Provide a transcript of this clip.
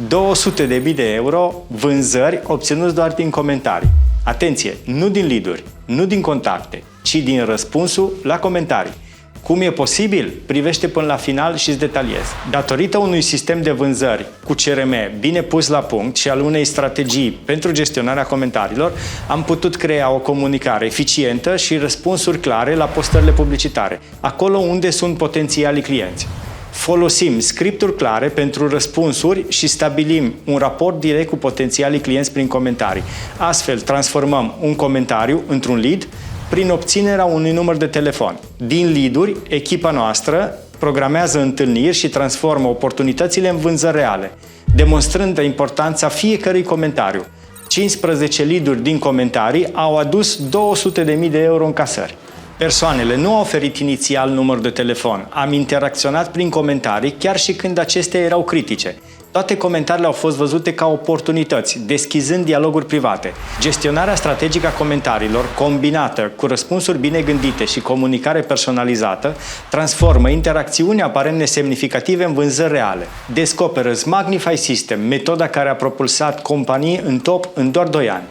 200.000 de euro vânzări obținuți doar din comentarii. Atenție, nu din lead-uri, nu din contacte, ci din răspunsul la comentarii. Cum e posibil? Privește până la final și îți detaliez. Datorită unui sistem de vânzări cu CRM bine pus la punct și al unei strategii pentru gestionarea comentariilor, am putut crea o comunicare eficientă și răspunsuri clare la postările publicitare, acolo unde sunt potențialii clienți. Folosim scripturi clare pentru răspunsuri și stabilim un raport direct cu potențialii clienți prin comentarii. Astfel, transformăm un comentariu într-un lead prin obținerea unui număr de telefon. Din lead-uri, echipa noastră programează întâlniri și transformă oportunitățile în vânzări reale, demonstrând importanța fiecărui comentariu. 15 lead-uri din comentarii au adus 200.000 de euro în casări. Persoanele nu au oferit inițial număr de telefon. Am interacționat prin comentarii chiar și când acestea erau critice. Toate comentariile au fost văzute ca oportunități, deschizând dialoguri private. Gestionarea strategică a comentariilor, combinată cu răspunsuri bine gândite și comunicare personalizată, transformă interacțiuni aparent nesemnificative în vânzări reale. Descoperă Magnify System, metoda care a propulsat companii în top în doar 2 ani.